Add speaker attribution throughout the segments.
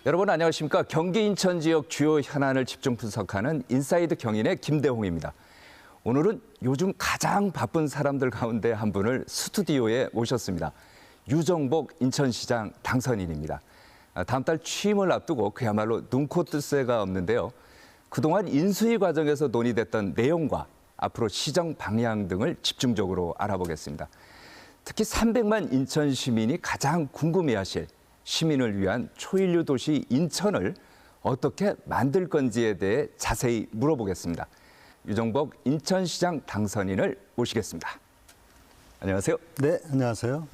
Speaker 1: 여러분 안녕하십니까? 경기 인천 지역 주요 현안을 집중 분석하는 인사이드 경인의 김대홍입니다. 오늘은 요즘 가장 바쁜 사람들 가운데 한 분을 스튜디오에 모셨습니다. 유정복 인천시장 당선인입니다. 다음 달 취임을 앞두고 그야말로 눈코 뜰 새가 없는데요. 그동안 인수위 과정에서 논의됐던 내용과 앞으로 시정 방향 등을 집중적으로 알아보겠습니다. 특히 300만 인천 시민이 가장 궁금해하실 시민을 위한 초일류 도시 인천을 어떻게 만들 건지에 대해 자세히 물어보겠습니다. 유정복 인천시장 당선인을 모시겠습니다. 안녕하세요.
Speaker 2: 네, 안녕하세요.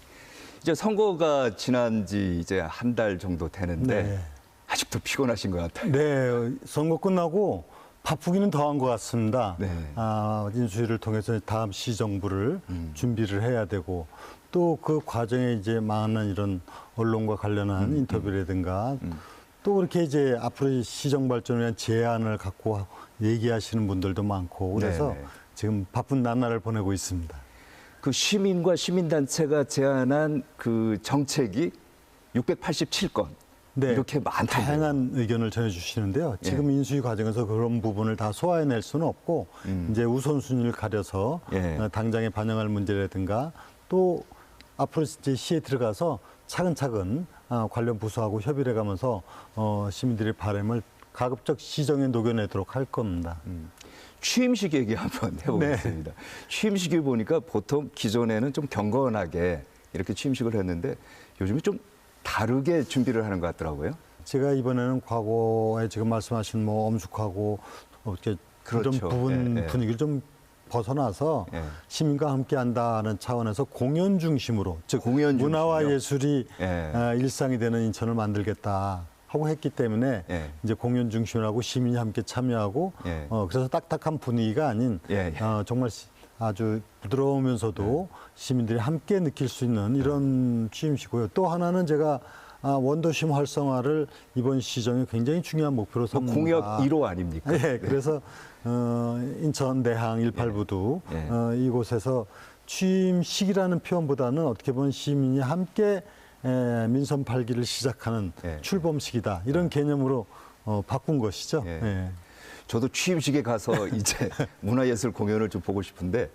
Speaker 1: 이제 선거가 지난 지 이제 한 달 정도 되는데
Speaker 2: 네.
Speaker 1: 아직도 피곤하신 것 같아요.
Speaker 2: 네, 선거 끝나고 바쁘기는 더한 것 같습니다.
Speaker 1: 네.
Speaker 2: 인수위를 통해서 다음 시정부를 준비를 해야 되고 또 그 과정에 이제 많은 이런 언론과 관련한 인터뷰라든가 또 그렇게 이제 앞으로 시정 발전을 위한 제안을 갖고 얘기하시는 분들도 많고 그래서
Speaker 1: 네.
Speaker 2: 지금 바쁜 나날을 보내고 있습니다.
Speaker 1: 그 시민과 시민단체가 제안한 그 정책이 687건
Speaker 2: 네,
Speaker 1: 이렇게 많다고요.
Speaker 2: 다양한 의견을 전해주시는데요. 지금 인수위 과정에서 그런 부분을 다 소화해낼 수는 없고 이제 우선순위를 가려서 당장에 반영할 문제라든가 또 앞으로 이제 시에 들어가서 차근차근 관련 부서하고 협의를 해가면서 시민들의 바람을 가급적 시정에 녹여내도록 할 겁니다.
Speaker 1: 취임식 얘기 한번 해보겠습니다. 취임식이 보니까 보통 기존에는 좀 경건하게 이렇게 취임식을 했는데 요즘에 좀 다르게 준비를 하는 것 같더라고요.
Speaker 2: 제가 이번에는 과거에 지금 말씀하신 뭐 엄숙하고 이렇게
Speaker 1: 그렇죠.
Speaker 2: 그런 부분 분위기를 좀 벗어나서 시민과 함께한다는 차원에서 공연 중심으로 즉
Speaker 1: 공연
Speaker 2: 문화와
Speaker 1: 중심이요?
Speaker 2: 예술이 일상이 되는 인천을 만들겠다 하고 했기 때문에 이제 공연 중심으로 시민이 함께 참여하고 그래서 딱딱한 분위기가 아닌 정말 아주 부드러우면서도 시민들이 함께 느낄 수 있는 이런 취임식이고요. 또 하나는 제가 원도심 활성화를 이번 시정에 굉장히 중요한 목표로 삼는다.
Speaker 1: 공약 1호 아닙니까?
Speaker 2: 그래서 인천 내항 18부두 이곳에서 취임식이라는 표현보다는 어떻게 보면 시민이 함께 민선 8기를 시작하는 출범식이다. 이런 개념으로 바꾼 것이죠.
Speaker 1: 저도 취임식에 가서 이제 문화예술 공연을 좀 보고 싶은데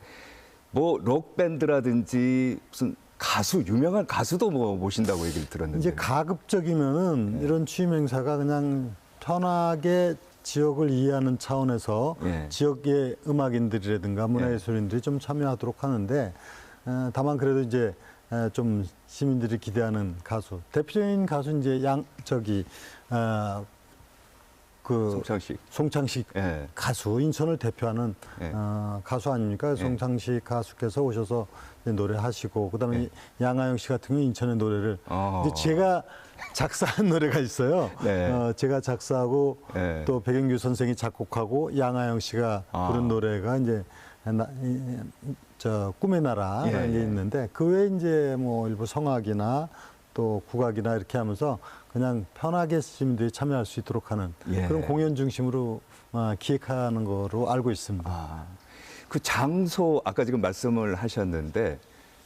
Speaker 1: 뭐 록밴드라든지 무슨 가수 유명한 가수도 뭐 모신다고 얘기를 들었는데
Speaker 2: 이제 가급적이면은 이런 취임 행사가 그냥 편하게 지역을 이해하는 차원에서 지역의 음악인들이라든가 문화예술인들이 좀 참여하도록 하는데 다만 그래도 이제 좀 시민들이 기대하는 가수 대표적인 가수 이제 송창식 가수 인천을 대표하는 가수 아닙니까? 송창식 가수께서 오셔서 노래하시고 그다음에 양아영 씨 같은 경우 인천의 노래를 이제 제가 작사한 노래가 있어요. 제가 작사하고 또 백영규 선생이 작곡하고 양아영 씨가 부른 노래가 이제 꿈의 나라라는 게 있는데 그 외에 이제 뭐 일부 성악이나 또 국악이나 이렇게 하면서 그냥 편하게 시민들이 참여할 수 있도록 하는 그런 공연 중심으로 기획하는 거로 알고 있습니다.
Speaker 1: 그 장소 아까 지금 말씀을 하셨는데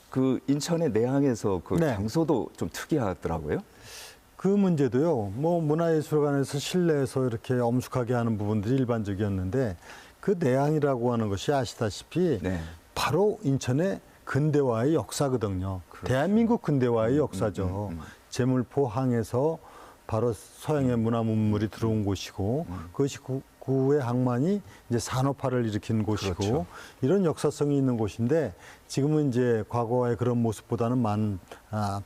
Speaker 1: 그 인천의 내항에서 그 장소도 좀 특이하더라고요.
Speaker 2: 그 문제도요. 뭐 문화예술관에서 실내에서 이렇게 엄숙하게 하는 부분들이 일반적이었는데 그 내항이라고 하는 것이 아시다시피 바로 인천의 근대화의 역사거든요. 대한민국 근대화의 역사죠. 제물포항에서 바로 서양의 문화 문물이 들어온 곳이고 그것이 구의 항만이 이제 산업화를 일으킨 곳이고 이런 역사성이 있는 곳인데 지금은 이제 과거의 그런 모습보다는 많은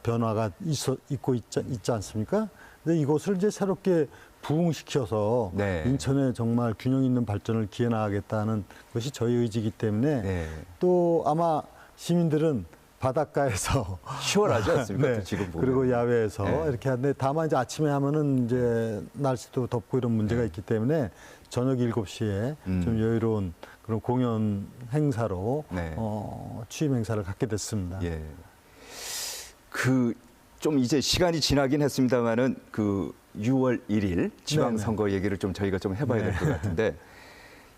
Speaker 2: 변화가 있지 않습니까? 근데 이곳을 이제 새롭게 부흥시켜서 인천에 정말 균형 있는 발전을 기해 나가겠다는 것이 저희 의지이기 때문에 또 아마 시민들은 바닷가에서
Speaker 1: 시원하지 않습니까? 지금 보면.
Speaker 2: 그리고 야외에서 이렇게 하는데 다만 이제 아침에 하면은 이제 날씨도 덥고 이런 문제가 있기 때문에 저녁 7시에 좀 여유로운 그런 공연 행사로 취임 행사를 갖게 됐습니다.
Speaker 1: 그 좀 이제 시간이 지나긴 했습니다만은 그 6월 1일 지방선거 얘기를 좀 저희가 좀 해봐야 될 것 같은데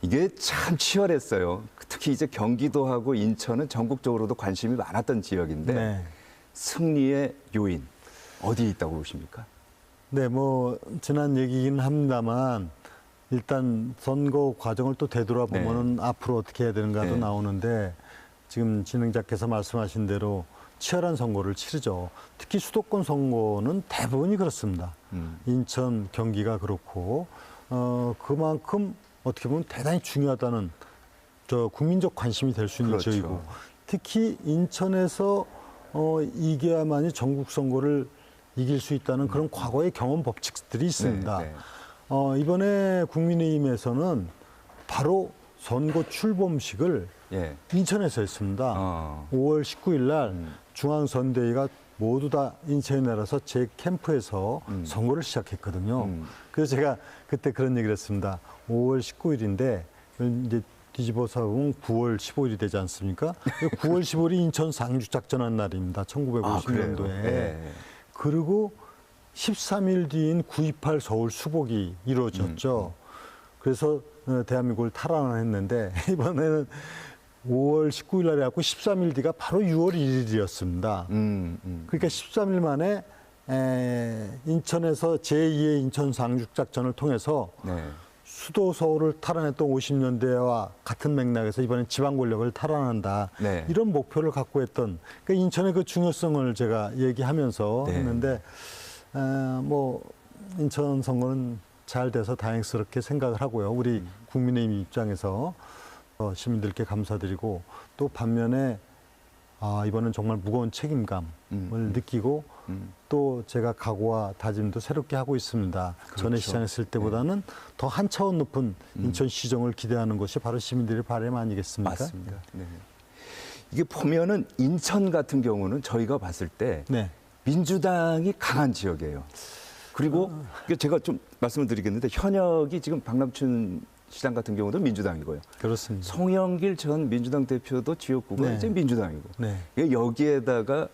Speaker 1: 이게 참 치열했어요. 특히 이제 경기도하고 인천은 전국적으로도 관심이 많았던 지역인데 승리의 요인 어디에 있다고 보십니까?
Speaker 2: 네, 뭐 지난 얘기긴 합니다만 일단 선거 과정을 또 되돌아보면은 앞으로 어떻게 해야 되는가도
Speaker 1: 네.
Speaker 2: 나오는데 지금 진행자께서 말씀하신 대로 치열한 선거를 치르죠. 특히 수도권 선거는 대부분이 그렇습니다. 인천, 경기가 그렇고 그만큼 어떻게 보면 대단히 중요하다는 국민적 관심이 될 수 있는
Speaker 1: 그렇죠.
Speaker 2: 지역이고 특히 인천에서 이겨야만이 전국 선거를 이길 수 있다는 그런 과거의 경험 법칙들이 있습니다.
Speaker 1: 네.
Speaker 2: 이번에 국민의힘에서는 바로 선거 출범식을
Speaker 1: 예.
Speaker 2: 인천에서 했습니다. 5월 19일 날 중앙선대위가 모두 다 인천에 내려서 제 캠프에서 선거를 시작했거든요. 그래서 제가 그때 그런 얘기를 했습니다. 5월 19일인데 이제 뒤집어서 보면 9월 15일이 되지 않습니까? 9월 15일이 인천 상륙작전한 날입니다. 1950년도에.
Speaker 1: 네.
Speaker 2: 그리고 13일 뒤인 9.28 서울 수복이 이루어졌죠. 그래서 대한민국을 탈환했는데 이번에는 5월 19일 날에 갖고 13일 뒤가 바로 6월 1일이었습니다. 그러니까 13일 만에 인천에서 제2의 인천 상륙작전을 통해서
Speaker 1: 네.
Speaker 2: 수도 서울을 탈환했던 50년대와 같은 맥락에서 이번엔 지방 권력을 탈환한다.
Speaker 1: 네.
Speaker 2: 이런 목표를 갖고 했던 그러니까 인천의 그 중요성을 제가 얘기하면서
Speaker 1: 네.
Speaker 2: 했는데 뭐 인천 선거는 잘 돼서 다행스럽게 생각을 하고요. 우리 국민의힘 입장에서 시민들께 감사드리고 또 반면에 이번엔 정말 무거운 책임감을 느끼고 또 제가 각오와 다짐도 새롭게 하고 있습니다.
Speaker 1: 그렇죠.
Speaker 2: 전에 시장했을 때보다는 더 한 차원 높은 인천시정을 기대하는 것이 바로 시민들의 바람 아니겠습니까?
Speaker 1: 맞습니다. 네. 이게 보면은 인천 같은 경우는 저희가 봤을 때
Speaker 2: 네.
Speaker 1: 민주당이 강한 지역이에요. 그리고 이게 제가 좀 말씀을 드리겠는데 현역이 지금 박남춘 시장 같은 경우도 민주당이고요.
Speaker 2: 그렇습니다.
Speaker 1: 송영길 전 민주당 대표도 지역구가
Speaker 2: 네.
Speaker 1: 이제 민주당이고
Speaker 2: 네.
Speaker 1: 여기에다가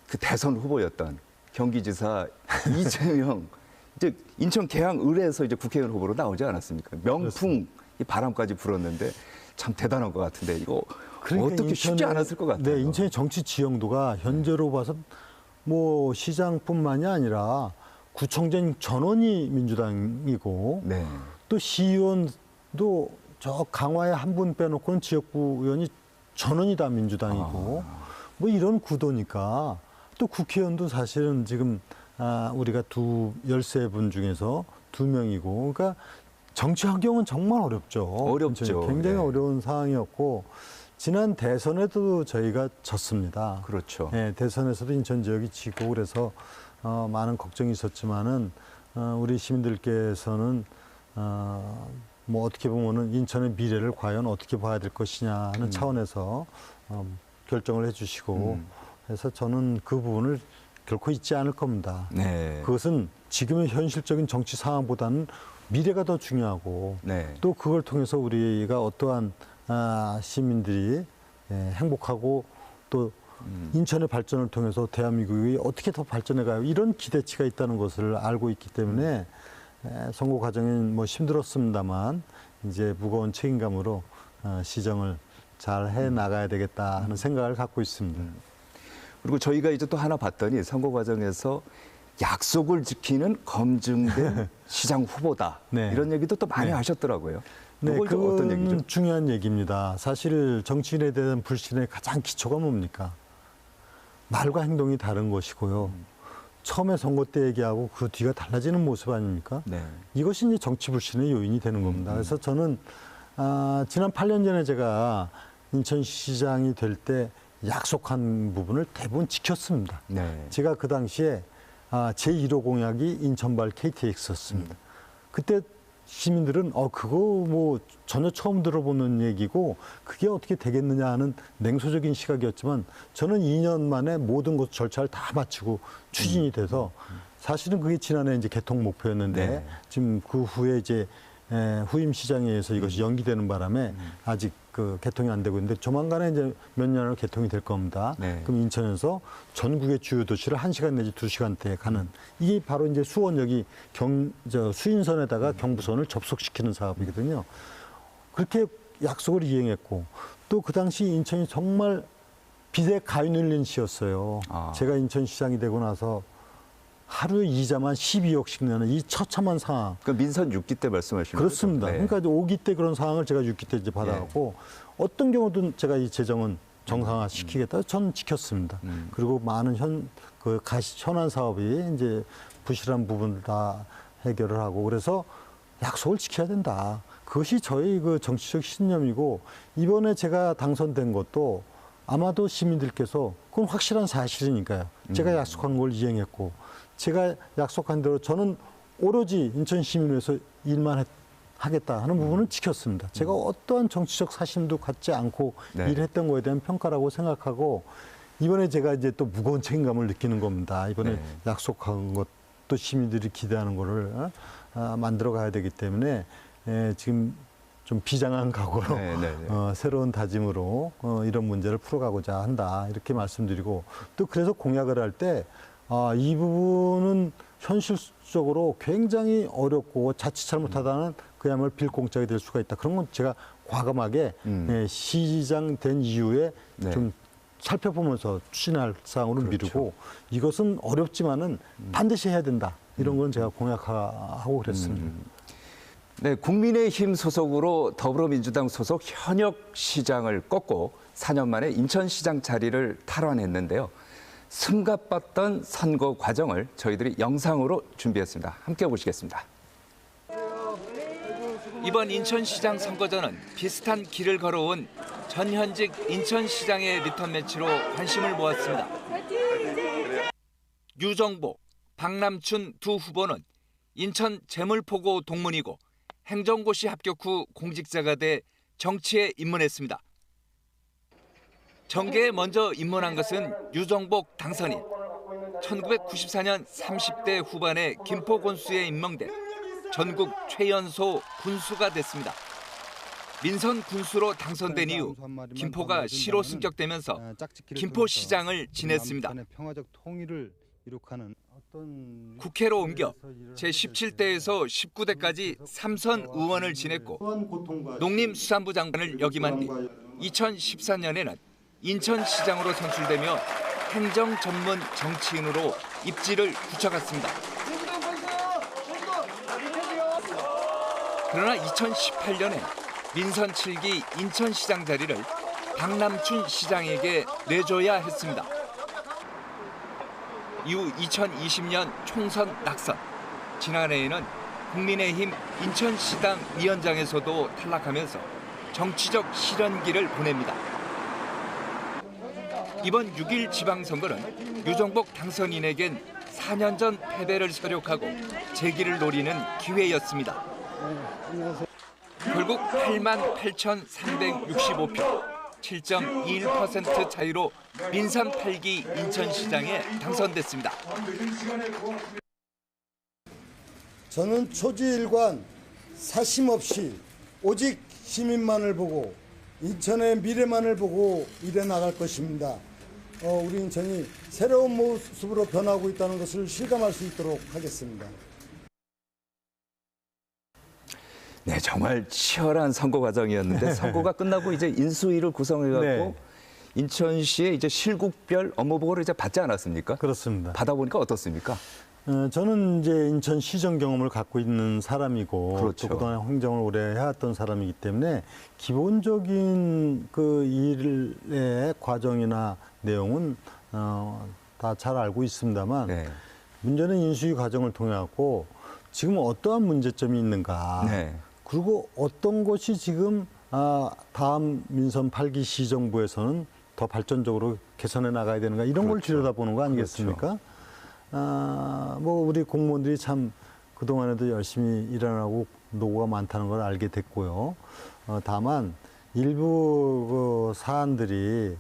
Speaker 1: 그 대선 후보였던 경기지사 이재명 이제 인천 계양을에서 이제 국회의원 후보로 나오지 않았습니까? 명풍 이 바람까지 불었는데 참 대단한 것 같은데 이거
Speaker 2: 그러니까
Speaker 1: 어떻게 쉽지 않았을 것 같아요.
Speaker 2: 네, 인천의 정치 지형도가 현재로 봐서 뭐 시장뿐만이 아니라 구청장 전원이 민주당이고
Speaker 1: 네.
Speaker 2: 또 시의원도 저 강화에 한 분 빼놓고는 지역구 의원이 전원이 다 민주당이고 뭐 이런 구도니까 또 국회의원도 사실은 지금 우리가 13분 중에서 2명이고 그러니까 정치 환경은 정말 어렵죠.
Speaker 1: 어렵죠.
Speaker 2: 굉장히
Speaker 1: 네.
Speaker 2: 어려운 상황이었고 지난 대선에도 저희가 졌습니다.
Speaker 1: 그렇죠.
Speaker 2: 네, 대선에서도 인천 지역이 지고 그래서 많은 걱정이 있었지만은 우리 시민들께서는 뭐 어떻게 보면은 인천의 미래를 과연 어떻게 봐야 될 것이냐 하는 차원에서 결정을 해주시고 해서 저는 그 부분을 결코 잊지 않을 겁니다.
Speaker 1: 네.
Speaker 2: 그것은 지금의 현실적인 정치 상황보다는 미래가 더 중요하고
Speaker 1: 네.
Speaker 2: 또 그걸 통해서 우리가 어떠한 시민들이 행복하고 또 인천의 발전을 통해서 대한민국이 어떻게 더 발전해가요 이런 기대치가 있다는 것을 알고 있기 때문에 선거 과정은 뭐 힘들었습니다만 이제 무거운 책임감으로 시정을 잘 해 나가야 되겠다 하는 생각을 갖고 있습니다.
Speaker 1: 그리고 저희가 이제 또 하나 봤더니 선거 과정에서 약속을 지키는 검증된 시장 후보다.
Speaker 2: 네.
Speaker 1: 이런 얘기도 또 많이
Speaker 2: 네.
Speaker 1: 하셨더라고요.
Speaker 2: 네,
Speaker 1: 그건 좀 어떤 얘기죠?
Speaker 2: 그건 중요한 얘기입니다. 사실 정치인에 대한 불신의 가장 기초가 뭡니까? 말과 행동이 다른 것이고요. 처음에 선거 때 얘기하고 그 뒤가 달라지는 모습 아닙니까?
Speaker 1: 네.
Speaker 2: 이것이 이제 정치 불신의 요인이 되는 겁니다. 그래서 저는 지난 8년 전에 제가 인천시장이 될 때 약속한 부분을 대부분 지켰습니다.
Speaker 1: 네.
Speaker 2: 제가 그 당시에 제1호 공약이 인천발 KTX였습니다. 그때 시민들은 그거 뭐 전혀 처음 들어보는 얘기고 그게 어떻게 되겠느냐 하는 냉소적인 시각이었지만 저는 2년 만에 모든 것 절차를 다 마치고 추진이 돼서 사실은 그게 지난해 이제 개통 목표였는데
Speaker 1: 네.
Speaker 2: 지금 그 후에 이제 후임 시장에 의해서 이것이 연기되는 바람에 아직 그 개통이 안 되고 있는데 조만간에 이제 몇 년으로 개통이 될 겁니다.
Speaker 1: 네.
Speaker 2: 그럼 인천에서 전국의 주요 도시를 1시간 내지 2시간대에 가는 이게 바로 이제 수원역이 수인선에다가 경부선을 접속시키는 사업이거든요. 그렇게 약속을 이행했고 또 그 당시 인천이 정말 비대 가위 눌린 시였어요. 제가 인천시장이 되고 나서 하루에 이자만 12억씩 내는 이 처참한 상황.
Speaker 1: 그 민선 6기 때 말씀하시는
Speaker 2: 그렇습니다.
Speaker 1: 거죠? 네.
Speaker 2: 그러니까 5기 때 그런 상황을 제가 6기 때 이제 받아갖고 어떤 경우든 제가 이 재정은 정상화 시키겠다. 저는 지켰습니다. 그리고 많은 현안 사업이 이제 부실한 부분을 다 해결을 하고 그래서 약속을 지켜야 된다. 그것이 저희 그 정치적 신념이고 이번에 제가 당선된 것도 아마도 시민들께서 그건 확실한 사실이니까요. 제가 약속한 걸 이행했고 제가 약속한 대로 저는 오로지 인천 시민을 위해서 일만 하겠다 하는 부분은 지켰습니다. 제가 어떠한 정치적 사심도 갖지 않고
Speaker 1: 네.
Speaker 2: 일했던 거에 대한 평가라고 생각하고 이번에 제가 이제 또 무거운 책임감을 느끼는 겁니다. 이번에
Speaker 1: 네.
Speaker 2: 약속한 것도 시민들이 기대하는 거를 만들어 가야 되기 때문에 지금 좀 비장한 각오로
Speaker 1: 네, 네, 네.
Speaker 2: 새로운 다짐으로 이런 문제를 풀어가고자 한다 이렇게 말씀드리고 또 그래서 공약을 할 때 이 부분은 현실적으로 굉장히 어렵고 자칫 잘못하다는 그야말로 빌공짝이 될 수가 있다. 그런 건 제가 과감하게 시장된 이후에
Speaker 1: 네.
Speaker 2: 좀 살펴보면서 추진할 사항으로
Speaker 1: 그렇죠.
Speaker 2: 미루고 이것은 어렵지만은 반드시 해야 된다. 이런 건 제가 공약하고 그랬습니다.
Speaker 1: 네, 국민의힘 소속으로 더불어민주당 소속 현역 시장을 꺾고 4년 만에 인천시장 자리를 탈환했는데요. 승갑봤던 선거 과정을 저희들이 영상으로 준비했습니다. 함께 보시겠습니다.
Speaker 3: 이번 인천시장 선거전은 비슷한 길을 걸어온 전현직 인천시장의 리턴 매치로 관심을 모았습니다. 유정복, 박남춘 두 후보는 인천 제물포고 동문이고 행정고시 합격 후 공직자가 돼 정치에 입문했습니다. 정계에 먼저 입문한 것은 유정복 당선인. 1994년 30대 후반에 김포 군수에 임명돼 전국 최연소 군수가 됐습니다. 민선 군수로 당선된 이후 김포가 시로 승격되면서 김포시장을 지냈습니다. 국회로 옮겨 제17대에서 19대까지 3선 의원을 지냈고 농림수산부 장관을 역임한 뒤 2014년에는 인천시장으로 선출되며 행정 전문 정치인으로 입지를 굳혀갔습니다. 그러나 2018년에 민선 7기 인천시장 자리를 박남춘 시장에게 내줘야 했습니다. 이후 2020년 총선 낙선, 지난해에는 국민의힘 인천시당 위원장에서도 탈락하면서 정치적 실현기를 보냅니다. 이번 6일 지방선거는 유정복 당선인에겐 4년 전 패배를 서력하고 재기를 노리는 기회였습니다. 결국 88,365표, 7.21% 차이로 민선 8기 인천시장에 당선됐습니다.
Speaker 4: 저는 초지일관 사심 없이 오직 시민만을 보고 인천의 미래만을 보고 일해 나갈 것입니다. 우리 인천이 새로운 모습으로 변하고 있다는 것을 실감할 수 있도록 하겠습니다.
Speaker 1: 네, 정말 치열한 선거 과정이었는데 선거가 끝나고 이제 인수위를 구성해갖고
Speaker 2: 네.
Speaker 1: 인천시의 이제 실국별 업무 보고를 이제 받지 않았습니까?
Speaker 2: 그렇습니다.
Speaker 1: 받아보니까 어떻습니까?
Speaker 2: 저는 이제 인천 시정 경험을 갖고 있는 사람이고
Speaker 1: 그렇죠.
Speaker 2: 또 그동안 행정을 오래 해왔던 사람이기 때문에 기본적인 그 일의 과정이나 내용은 다 잘 알고 있습니다만
Speaker 1: 네.
Speaker 2: 문제는 인수위 과정을 통해 갖고 지금 어떠한 문제점이 있는가
Speaker 1: 네.
Speaker 2: 그리고 어떤 것이 지금 다음 민선 8기 시정부에서는 더 발전적으로 개선해 나가야 되는가 이런 걸
Speaker 1: 그렇죠.
Speaker 2: 들여다보는 거 아니겠습니까? 뭐 우리 공무원들이 참 그동안에도 열심히 일하고 노고가 많다는 걸 알게 됐고요. 다만 일부 그 사안들이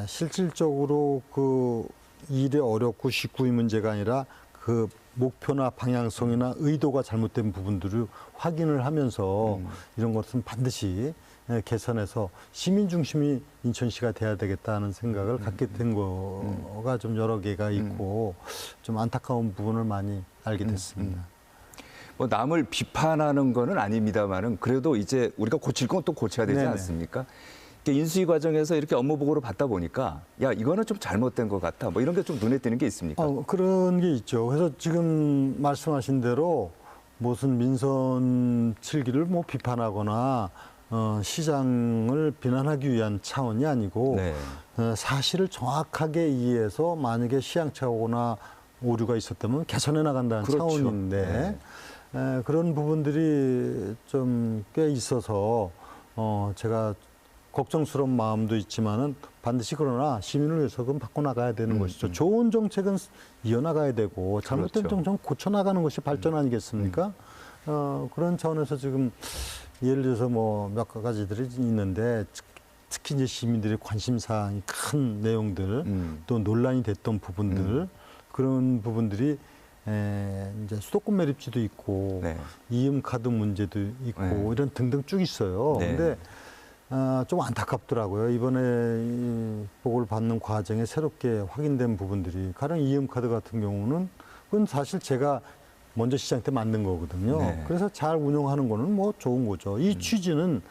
Speaker 2: 실질적으로 그 일이 어렵고 쉽고의 문제가 아니라 그 목표나 방향성이나 의도가 잘못된 부분들을 확인을 하면서 이런 것은 반드시 개선해서 시민 중심이 인천시가 돼야 되겠다는 생각을 갖게 된 거가 좀 여러 개가 있고 좀 안타까운 부분을 많이 알게 됐습니다.
Speaker 1: 뭐 남을 비판하는 거는 아닙니다만은 그래도 이제 우리가 고칠 건 또 고쳐야 되지
Speaker 2: 네네.
Speaker 1: 않습니까? 인수위 과정에서 이렇게 업무 보고를 받다 보니까 야 이거는 좀 잘못된 것 같아. 뭐 이런 게 좀 눈에 띄는 게 있습니까?
Speaker 2: 그런 게 있죠. 그래서 지금 말씀하신 대로 무슨 민선 7기를 뭐 비판하거나 시장을 비난하기 위한 차원이 아니고
Speaker 1: 네.
Speaker 2: 사실을 정확하게 이해해서 만약에 시행착오나 오류가 있었다면 개선해 나간다는
Speaker 1: 그렇죠.
Speaker 2: 차원인데 그런 부분들이 좀 꽤 있어서 제가 걱정스러운 마음도 있지만은 반드시 그러나 시민을 위해서 그건 바꿔 나가야 되는 것이죠. 좋은 정책은 이어나가야 되고 잘못된
Speaker 1: 그렇죠.
Speaker 2: 정책은 고쳐 나가는 것이 발전 아니겠습니까? 그런 차원에서 지금 예를 들어서 뭐 몇 가지들이 있는데 특히 이제 시민들의 관심사항이 큰 내용들 또 논란이 됐던 부분들 그런 부분들이 이제 수도권 매립지도 있고
Speaker 1: 네.
Speaker 2: 이음 카드 문제도 있고
Speaker 1: 네.
Speaker 2: 이런 등등 쭉 있어요.
Speaker 1: 네.
Speaker 2: 근데 좀 안타깝더라고요. 이번에 이 보고를 받는 과정에 새롭게 확인된 부분들이 가령 이음 카드 같은 경우는 그건 사실 제가 먼저 시장 때 만든 거거든요.
Speaker 1: 네.
Speaker 2: 그래서 잘 운영하는 거는 뭐 좋은 거죠. 이 취지는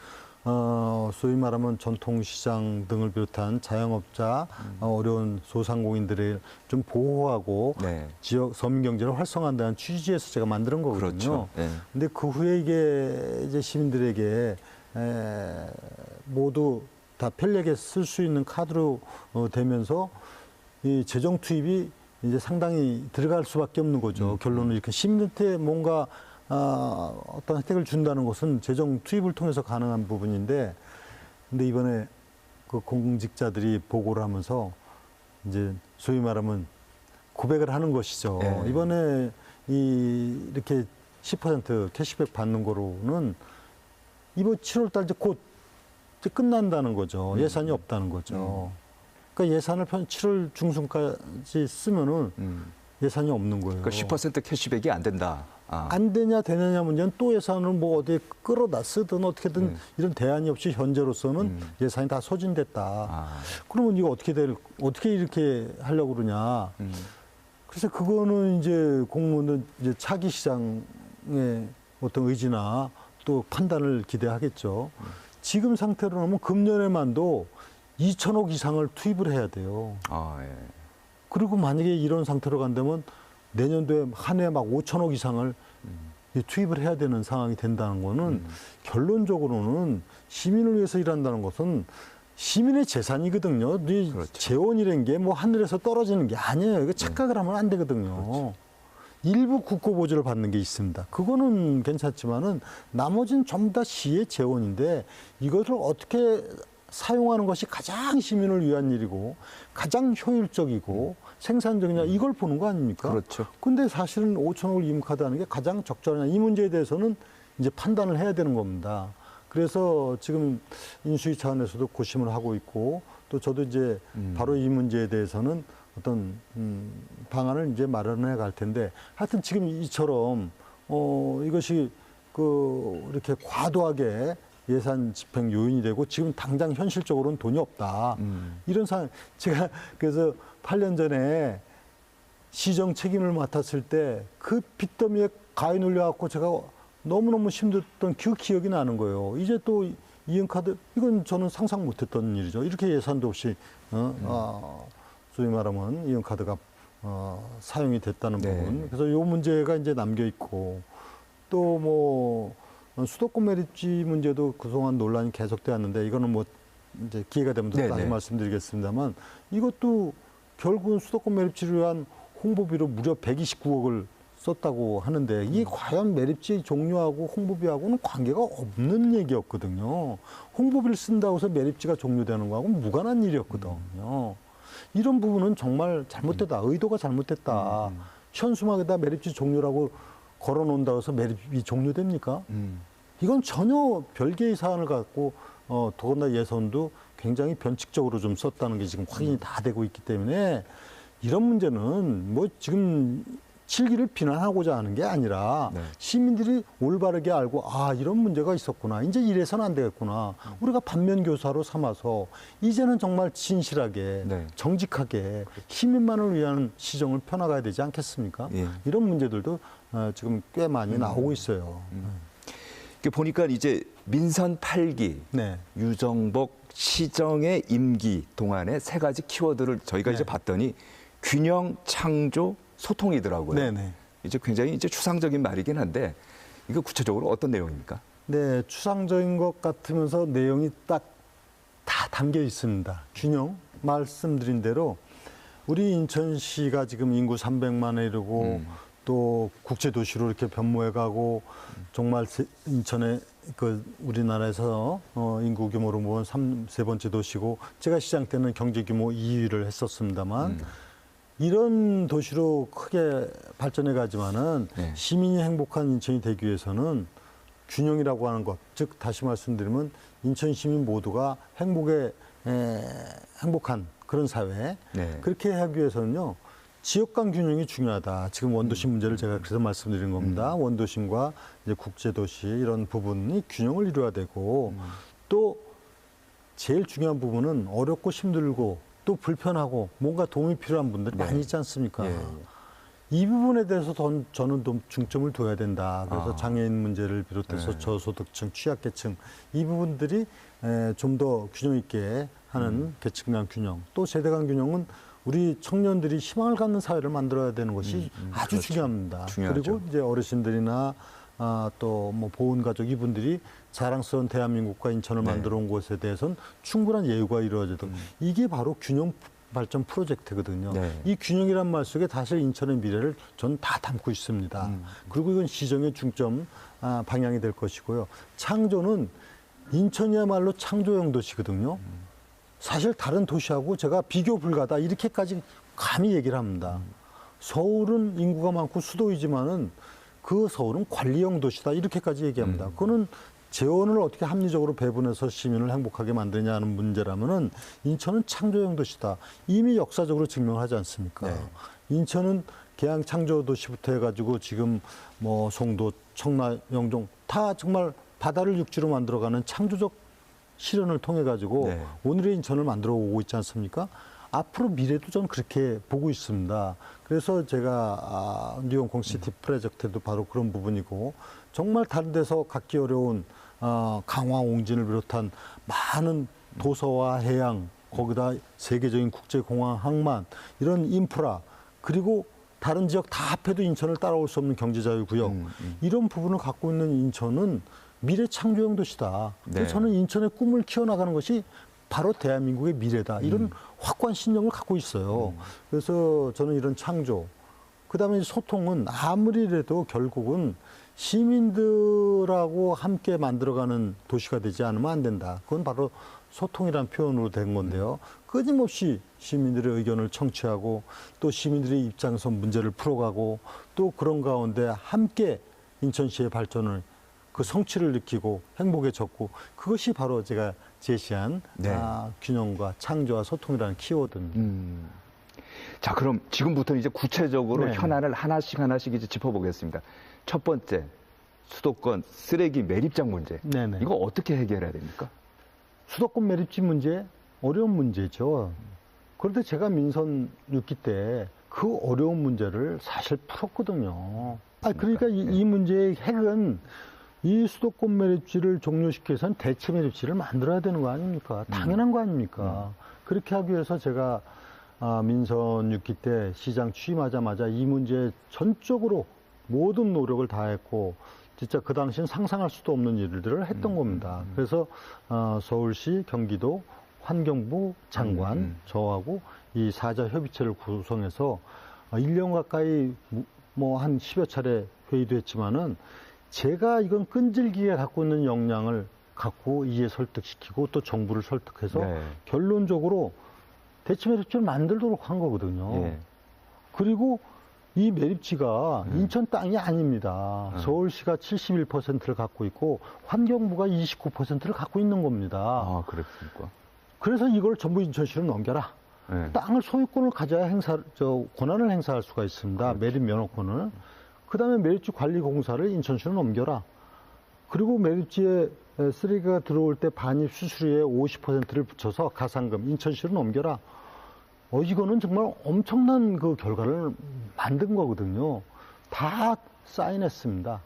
Speaker 2: 소위 말하면 전통시장 등을 비롯한 자영업자, 어려운 소상공인들을 좀 보호하고
Speaker 1: 네.
Speaker 2: 지역 서민 경제를 활성화한다는 취지에서 제가 만든 거거든요.
Speaker 1: 그렇죠. 네.
Speaker 2: 근데 그 후에 이게 이제 시민들에게 모두 다 편리하게 쓸 수 있는 카드로 되면서 이 재정 투입이 이제 상당히 들어갈 수밖에 없는 거죠. 결론은 이렇게 시민한테 뭔가 어떤 혜택을 준다는 것은 재정 투입을 통해서 가능한 부분인데, 근데 이번에 그 공직자들이 보고를 하면서 이제 소위 말하면 고백을 하는 것이죠.
Speaker 1: 네.
Speaker 2: 이번에 이렇게 10% 캐시백 받는 거로는 이번 7월 달 이제 곧 이제 끝난다는 거죠. 예산이 없다는 거죠. 그러니까 예산을 7월 중순까지 쓰면은 예산이 없는 거예요.
Speaker 1: 그러니까 10% 캐시백이 안 된다.
Speaker 2: 안 되느냐 문제는 또 예산을 뭐 어디에 끌어다 쓰든 어떻게든 이런 대안이 없이 현재로서는 예산이 다 소진됐다. 그러면 이거 어떻게 이렇게 하려고 그러냐. 그래서 그거는 이제 공무원은 이제 차기 시장의 어떤 의지나 또 판단을 기대하겠죠. 지금 상태로 하면 금년에만도 2천억 이상을 투입을 해야 돼요.
Speaker 1: 예.
Speaker 2: 그리고 만약에 이런 상태로 간다면 내년도에 한 해 막 5천억 이상을 투입을 해야 되는 상황이 된다는 거는 결론적으로는 시민을 위해서 일한다는 것은 시민의 재산이거든요.
Speaker 1: 그렇죠.
Speaker 2: 재원이라는 게 뭐 하늘에서 떨어지는 게 아니에요. 이거 착각을 하면 안 되거든요.
Speaker 1: 그렇죠.
Speaker 2: 일부 국고보조를 받는 게 있습니다. 그거는 괜찮지만은 나머지는 전부 다 시의 재원인데 이것을 어떻게 사용하는 것이 가장 시민을 위한 일이고 가장 효율적이고 생산적이냐 이걸 보는 거 아닙니까?
Speaker 1: 그렇죠.
Speaker 2: 근데 사실은 5천억을 임카드하는 게 가장 적절하냐 이 문제에 대해서는 이제 판단을 해야 되는 겁니다. 그래서 지금 인수위 차원에서도 고심을 하고 있고 또 저도 이제 바로 이 문제에 대해서는 어떤 방안을 이제 마련해 갈 텐데 하여튼 지금 이처럼 이것이 이렇게 과도하게 예산 집행 요인이 되고 지금 당장 현실적으로는 돈이 없다. 이런 상황. 제가 그래서 8년 전에 시정 책임을 맡았을 때 그 빚더미에 가위 눌려갖고 제가 너무너무 힘들었던 그 기억이 나는 거예요. 이제 또 이행카드 이건 저는 상상 못했던 일이죠. 이렇게 예산도 없이 소위 말하면 이행카드가 사용이 됐다는
Speaker 1: 네.
Speaker 2: 부분. 그래서 이 문제가 이제 남겨 있고 또 뭐 수도권 매립지 문제도 그동안 논란이 계속되었는데 이거는 뭐 이제 기회가 되면 또
Speaker 1: 네,
Speaker 2: 다시
Speaker 1: 네.
Speaker 2: 말씀드리겠습니다만 이것도 결국은 수도권 매립지를 위한 홍보비로 무려 129억을 썼다고 하는데 이게 과연 매립지 종료하고 홍보비하고는 관계가 없는 얘기였거든요. 홍보비를 쓴다고 해서 매립지가 종료되는 거하고는 무관한 일이었거든요. 이런 부분은 정말 잘못됐다. 의도가 잘못됐다. 현수막에다 매립지 종료라고 걸어놓는다고 해서 매립이 종료됩니까? 이건 전혀 별개의 사안을 갖고 더군다나 예산도 굉장히 변칙적으로 좀 썼다는 게 지금 확인이 다 되고 있기 때문에 이런 문제는 뭐 지금 7기를 비난하고자 하는 게 아니라
Speaker 1: 네.
Speaker 2: 시민들이 올바르게 알고 이런 문제가 있었구나. 이제 이래서는 안 되겠구나. 우리가 반면교사로 삼아서 이제는 정말 진실하게
Speaker 1: 네.
Speaker 2: 정직하게 시민만을 위한 시정을 펴나가야 되지 않겠습니까?
Speaker 1: 예.
Speaker 2: 이런 문제들도 지금 꽤 많이 나오고 있어요.
Speaker 1: 보니까 이제 민선 8기
Speaker 2: 네.
Speaker 1: 유정복 시정의 임기 동안에 세 가지 키워드를 저희가 이제 봤더니 균형, 창조, 소통이더라고요.
Speaker 2: 네네.
Speaker 1: 이제 굉장히 이제 추상적인 말이긴 한데 이거 구체적으로 어떤 내용입니까?
Speaker 2: 네, 추상적인 것 같으면서 내용이 딱 다 담겨 있습니다. 균형, 말씀드린 대로 우리 인천시가 지금 인구 300만에 이르고 또 국제도시로 이렇게 변모해가고 정말 인천에 그 우리나라에서 인구 규모로 보면 세 번째 도시고 제가 시장 때는 경제 규모 2위를 했었습니다만 이런 도시로 크게 발전해 가지만은 시민이 행복한 인천이 되기 위해서는 균형이라고 하는 것, 즉 다시 말씀드리면 인천 시민 모두가 행복한 그런 사회 그렇게 하기 위해서는요 지역 간 균형이 중요하다. 지금 원도심 문제를 제가 그래서 말씀드린 겁니다. 원도심과 이제 국제도시 이런 부분이 균형을 이루어야 되고 또 제일 중요한 부분은 어렵고 힘들고 또 불편하고 뭔가 도움이 필요한 분들이 많이 있지 않습니까? 이 부분에 대해서 저는 좀 중점을 둬야 된다. 그래서 장애인 문제를 비롯해서 저소득층, 취약계층 이 부분들이 좀 더 균형 있게 하는 계층 간 균형, 또 세대 간 균형은 우리 청년들이 희망을 갖는 사회를 만들어야 되는 것이 아주
Speaker 1: 그렇죠.
Speaker 2: 중요합니다.
Speaker 1: 중요하죠.
Speaker 2: 그리고 이제 어르신들이나 또 뭐 보훈가족 이분들이 자랑스러운 대한민국과 인천을 만들어 온 것에 대해서는 충분한 예우가 이루어지도록 이게 바로 균형 발전 프로젝트거든요. 이 균형이란 말 속에 사실 인천의 미래를 전 다 담고 있습니다. 그리고 이건 시정의 중점 방향이 될 것이고요. 창조는 인천이야말로 창조형 도시거든요. 사실 다른 도시하고 제가 비교 불가다 이렇게까지 감히 얘기를 합니다. 서울은 인구가 많고 수도이지만은 그 서울은 관리형 도시다 이렇게까지 얘기합니다. 그거는 재원을 어떻게 합리적으로 배분해서 시민을 행복하게 만드냐 하는 문제라면은 인천은 창조형 도시다. 이미 역사적으로 증명하지 않습니까? 인천은 계양 창조 도시부터 해가지고 지금 뭐 송도, 청라, 영종 다 정말 바다를 육지로 만들어가는 창조적 실현을 통해 가지고 오늘의 인천을 만들어 오고 있지 않습니까? 앞으로 미래도 저는 그렇게 보고 있습니다. 그래서 제가 뉴욕 시티 프로젝트도 바로 그런 부분이고 정말 다른 데서 갖기 어려운 강화 옹진을 비롯한 많은 도서와 해양 거기다 세계적인 국제공항 항만 이런 인프라 그리고 다른 지역 다 합해도 인천을 따라올 수 없는 경제자유구역 이런 부분을 갖고 있는 인천은 미래 창조형 도시다. 그래서 저는 인천의 꿈을 키워나가는 것이 바로 대한민국의 미래다. 이런 확고한 신념을 갖고 있어요. 그래서 저는 이런 창조, 그다음에 소통은 아무리라도 결국은 시민들하고 함께 만들어가는 도시가 되지 않으면 안 된다. 그건 바로 소통이라는 표현으로 된 건데요. 끊임없이 시민들의 의견을 청취하고 또 시민들의 입장에서 문제를 풀어가고 또 그런 가운데 함께 인천시의 발전을 그 성취를 느끼고 행복에 젖고 그것이 바로 제가 제시한 균형과 창조와 소통이라는 키워드입니다.
Speaker 1: 자, 그럼 지금부터 이제 구체적으로 현안을 하나씩 이제 짚어보겠습니다. 첫 번째, 수도권 쓰레기 매립장 문제. 이거 어떻게 해결해야 됩니까?
Speaker 2: 수도권 매립지 문제 어려운 문제죠. 그런데 제가 민선 6기 때 그 어려운 문제를 사실 풀었거든요. 그러니까 이 문제의 핵은 이 수도권 매립지를 종료시키기 위해서는 대체 매립지를 만들어야 되는 거 아닙니까? 당연한 거 아닙니까? 그렇게 하기 위해서 제가 민선 6기 때 시장 취임하자마자 이 문제에 전적으로 모든 노력을 다했고 진짜 그 당시엔 상상할 수도 없는 일들을 했던 겁니다. 그래서 서울시, 경기도, 환경부 장관 저하고 이 사자 협의체를 구성해서 1년 가까이 뭐 한 10여 차례 회의도 했지만은 제가 이건 끈질기게 갖고 있는 역량을 갖고 이해 설득시키고 또 정부를 설득해서 결론적으로 대체 매립지를 만들도록 한 거거든요. 그리고 이 매립지가 인천 땅이 아닙니다. 서울시가 71%를 갖고 있고 환경부가 29%를 갖고 있는 겁니다.
Speaker 1: 아, 그렇습니까?
Speaker 2: 그래서 이걸 전부 인천시로 넘겨라. 땅을 소유권을 가져야 권한을 행사할 수가 있습니다. 매립 면허권을. 그다음에 매립지 관리 공사를 인천시로 넘겨라. 그리고 매립지에 쓰레기가 들어올 때 반입 수수료의 50%를 붙여서 가산금 인천시로 넘겨라. 이거는 정말 엄청난 그 결과를 만든 거거든요. 다 사인했습니다.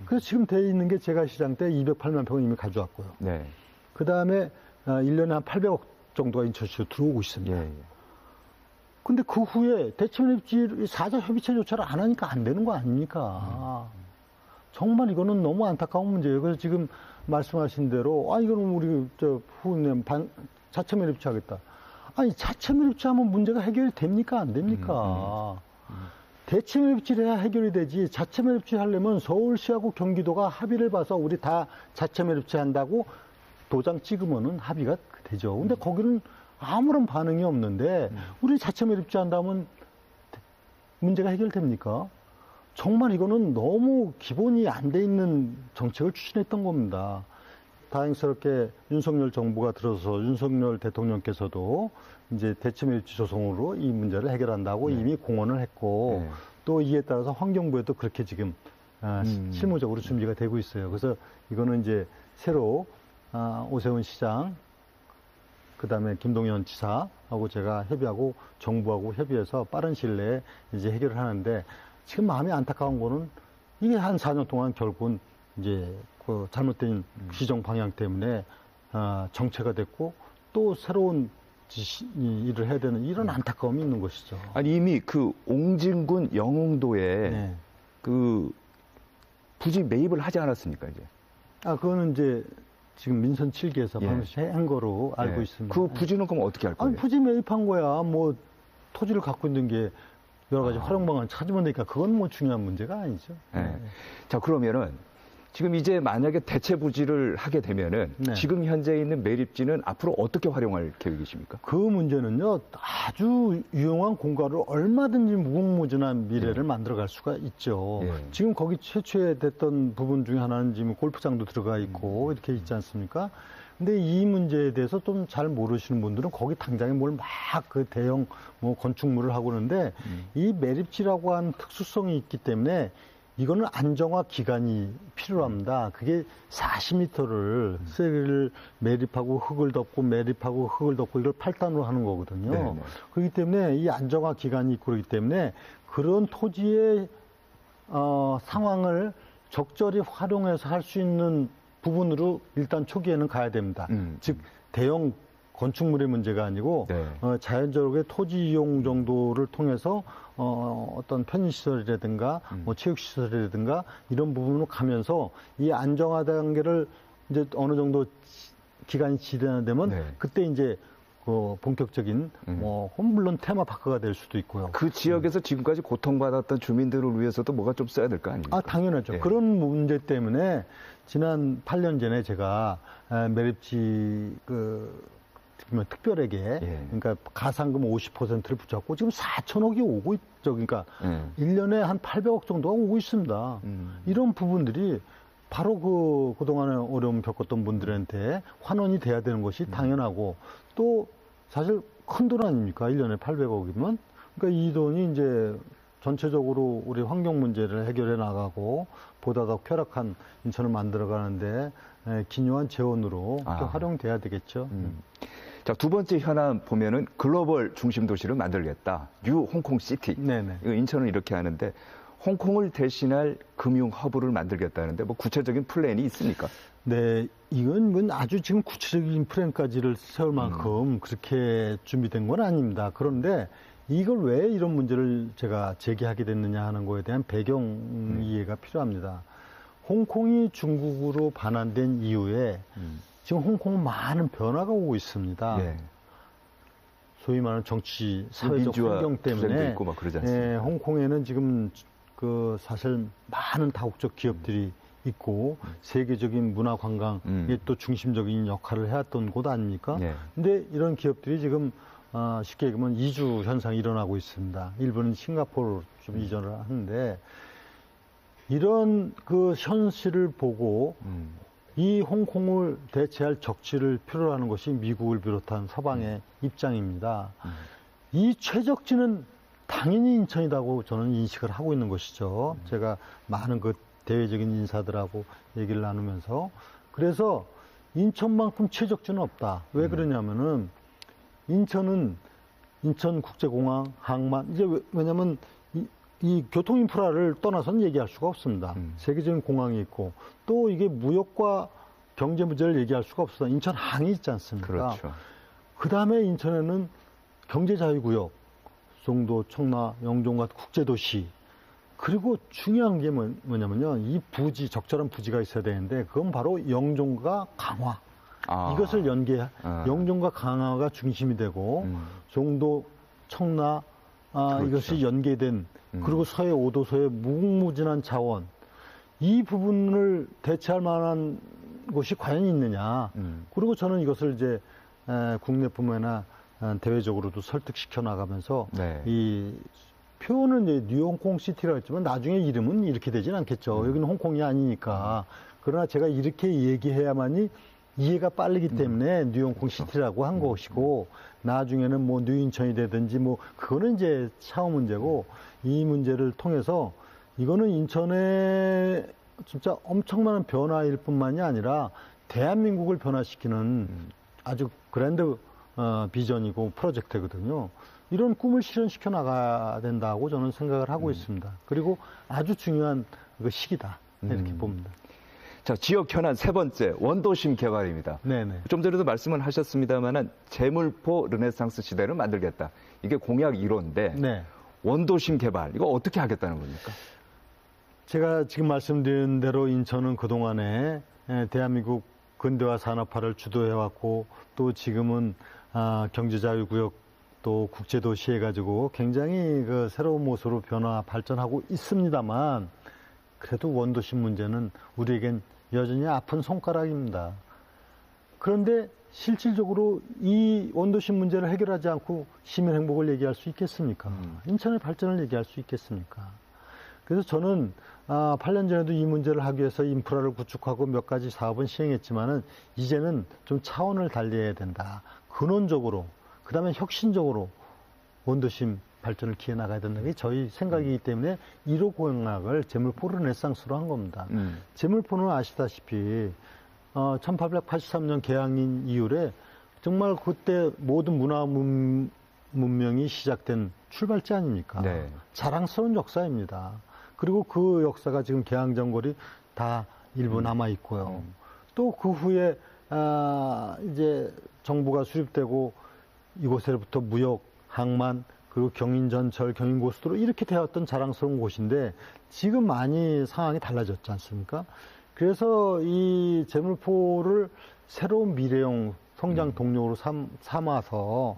Speaker 2: 그래서 지금 돼 있는 게 제가 시장 때 208만 평을 이미 가져왔고요. 그다음에 1년에 한 800억 정도가 인천시로 들어오고 있습니다.
Speaker 1: 예.
Speaker 2: 근데 그 후에 대체매립지 사자 협의체조차를 안 하니까 안 되는 거 아닙니까? 정말 이거는 너무 안타까운 문제예요. 그래서 지금 말씀하신 대로 이거는 우리 후임 자체 매립지 하겠다. 아니 자체 매립지 하면 문제가 해결이 됩니까? 안 됩니까? 대체 매립지를 해야 해결이 되지. 자체 매립지 하려면 서울시하고 경기도가 합의를 봐서 우리 다 자체 매립지 한다고 도장 찍으면은 합의가 되죠. 근데 거기는 아무런 반응이 없는데 우리 자체 매립지 한다면 문제가 해결됩니까? 정말 이거는 너무 기본이 안 돼 있는 정책을 추진했던 겁니다. 다행스럽게 윤석열 정부가 들어서 윤석열 대통령께서도 이제 대체 매립지 조성으로 이 문제를 해결한다고 이미 공언을 했고 또 이에 따라서 환경부에도 그렇게 지금 실무적으로 준비가 되고 있어요. 그래서 이거는 이제 새로 오세훈 시장 그다음에 김동연 지사하고 제가 협의하고 정부하고 협의해서 빠른 시일 내에 이제 해결을 하는데 지금 마음이 안타까운 거는 이게 한 4년 동안 결국은 이제 그 잘못된 규정 방향 때문에 정체가 됐고 또 새로운 일을 해야 되는 이런 안타까움이 있는 것이죠.
Speaker 1: 아니 이미 그 옹진군 영흥도에 그 부지 매입을 하지 않았습니까 이제?
Speaker 2: 그거는 이제 지금 민선 7기에서 방금 한 거로 알고 있습니다.
Speaker 1: 그 부지는 그럼 어떻게 할 거예요?
Speaker 2: 부지 매입한 거야. 뭐 토지를 갖고 있는 게 여러 가지 활용 방안 찾으면 되니까 그건 뭐 중요한 문제가 아니죠.
Speaker 1: 자 그러면은 지금 이제 만약에 대체 부지를 하게 되면은 지금 현재 있는 매립지는 앞으로 어떻게 활용할 계획이십니까?
Speaker 2: 그 문제는요 아주 유용한 공간으로 얼마든지 무궁무진한 미래를 만들어갈 수가 있죠. 지금 거기 채취됐던 부분 중에 하나는 지금 골프장도 들어가 있고 이렇게 있지 않습니까? 근데 이 문제에 대해서 좀 잘 모르시는 분들은 거기 당장에 뭘 막 그 대형 뭐 건축물을 하고 그러는데 이 매립지라고 한 특수성이 있기 때문에 이거는 안정화 기간이 필요합니다. 그게 40m를 쇠를 매립하고 흙을 덮고 매립하고 흙을 덮고 이걸 8단으로 하는 거거든요. 그렇기 때문에 이 안정화 기간이 있고 그렇기 때문에 그런 토지의 상황을 적절히 활용해서 할 수 있는 부분으로 일단 초기에는 가야 됩니다. 즉 대형 건축물의 문제가 아니고 자연적으로 토지 이용 정도를 통해서 어떤 편의시설이라든가 뭐 체육시설이라든가 이런 부분으로 가면서 이 안정화 단계를 이제 어느 정도 기간이 지나되면 그때 이제 본격적인 물론 테마파크가 될 수도 있고요.
Speaker 1: 그 지역에서 지금까지 고통받았던 주민들을 위해서도 뭐가 좀 써야 될 거 아닙니까?
Speaker 2: 당연하죠. 그런 문제 때문에 지난 8년 전에 제가 매립지 특별하게 그러니까 가상금 50%를 붙잡고 지금 4천억이 오고 있죠. 그러니까 1년에 한 800억 정도가 오고 있습니다. 이런 부분들이 바로 그동안에 어려움 겪었던 분들한테 환원이 돼야 되는 것이 당연하고 또 사실 큰 돈 아닙니까? 1년에 800억이면. 그러니까 이 돈이 이제 전체적으로 우리 환경 문제를 해결해 나가고 보다 더 쾌락한 인천을 만들어 가는데 기묘한 재원으로 활용돼야 되겠죠.
Speaker 1: 자, 두 번째 현안 보면은 글로벌 중심 도시를 만들겠다. 뉴 홍콩 시티. 인천은 이렇게 하는데 홍콩을 대신할 금융 허브를 만들겠다는데 뭐 구체적인 플랜이 있습니까?
Speaker 2: 네, 이건 아주 지금 구체적인 플랜까지를 세울 만큼 그렇게 준비된 건 아닙니다. 그런데 이걸 왜 이런 문제를 제가 제기하게 됐느냐 하는 거에 대한 배경 이해가 필요합니다. 홍콩이 중국으로 반환된 이후에 지금 홍콩은 많은 변화가 오고 있습니다. 소위 말하는 정치, 사회적 환경 때문에
Speaker 1: 있고 막 그러지 않습니까?
Speaker 2: 홍콩에는 지금 사실 많은 다국적 기업들이 있고 세계적인 문화 관광에 또 중심적인 역할을 해왔던 곳 아닙니까? 근데 이런 기업들이 지금 쉽게 얘기하면 이주 현상이 일어나고 있습니다. 일본은 싱가포르로 좀 이전을 하는데 이런 그 현실을 보고 이 홍콩을 대체할 적지를 필요로 하는 것이 미국을 비롯한 서방의 입장입니다. 이 최적지는 당연히 인천이라고 저는 인식을 하고 있는 것이죠. 제가 많은 대외적인 인사들하고 얘기를 나누면서 그래서 인천만큼 최적지는 없다. 왜 그러냐면은 인천은 인천국제공항, 항만 이제 왜냐면 이 교통 인프라를 떠나서는 얘기할 수가 없습니다. 세계적인 공항이 있고 또 이게 무역과 경제 문제를 얘기할 수가 없어. 인천항이 있지 않습니까?
Speaker 1: 그렇죠.
Speaker 2: 그다음에 인천에는 경제자유구역, 송도, 청라, 영종 같은 국제도시, 그리고 중요한 게 뭐냐면요. 이 부지, 적절한 부지가 있어야 되는데 그건 바로 영종과 강화. 이것을 영종과 강화가 중심이 되고 송도, 청라,
Speaker 1: 그렇죠.
Speaker 2: 이것이 연계된 그리고 서해 5도서의 무궁무진한 자원, 이 부분을 대체할 만한 곳이 과연 있느냐. 그리고 저는 이것을 이제 국내뿐만 아니라 대외적으로도 설득시켜 나가면서
Speaker 1: 네.
Speaker 2: 이 표현은 이제 뉴홍콩 시티라고 했지만 나중에 이름은 이렇게 되진 않겠죠. 여기는 홍콩이 아니니까. 그러나 제가 이렇게 얘기해야만이 이해가 빠르기 때문에 뉴홍콩 시티라고 한 것이고, 나중에는 뭐 뉴인천이 되든지 뭐 그거는 이제 차후 문제고, 이 문제를 통해서 이거는 인천의 진짜 엄청난 변화일 뿐만이 아니라 대한민국을 변화시키는 아주 그랜드 비전이고 프로젝트거든요. 이런 꿈을 실현시켜 나가야 된다고 저는 생각을 하고 있습니다. 그리고 아주 중요한 그 시기다, 이렇게 봅니다.
Speaker 1: 자, 지역 현안 세 번째, 원도심 개발입니다.
Speaker 2: 네네.
Speaker 1: 좀 전에도 말씀을 하셨습니다만은 제물포 르네상스 시대를 만들겠다. 이게 공약 1호인데
Speaker 2: 네.
Speaker 1: 원도심 개발, 이거 어떻게 하겠다는 겁니까?
Speaker 2: 제가 지금 말씀드린 대로 인천은 그동안에 대한민국 근대화 산업화를 주도해왔고, 또 지금은 경제자유구역 또 국제도시 해가지고 굉장히 그 새로운 모습으로 변화, 발전하고 있습니다만, 그래도 원도심 문제는 우리에겐 여전히 아픈 손가락입니다. 그런데 실질적으로 이 원도심 문제를 해결하지 않고 시민 행복을 얘기할 수 있겠습니까? 인천의 발전을 얘기할 수 있겠습니까? 그래서 저는 8년 전에도 이 문제를 하기 위해서 인프라를 구축하고 몇 가지 사업은 시행했지만은 이제는 좀 차원을 달리해야 된다. 근원적으로, 그 다음에 혁신적으로 원도심 발전을 기해 나가야 된다는 게 저희 생각이기 때문에 1호 공약을 제물포 르네상스로 한 겁니다. 제물포는 아시다시피 1883년 개항인 이후에 정말 그때 모든 문화 문명이 시작된 출발지 아닙니까?
Speaker 1: 네.
Speaker 2: 자랑스러운 역사입니다. 그리고 그 역사가 지금 개항전골이 다 일부 남아 있고요. 또 그 후에 이제 정부가 수립되고 이곳에부터 무역, 항만, 그리고 경인전철, 경인고속도로 이렇게 되었던 자랑스러운 곳인데 지금 많이 상황이 달라졌지 않습니까? 그래서 이 제물포를 새로운 미래형 성장 동력으로 삼아서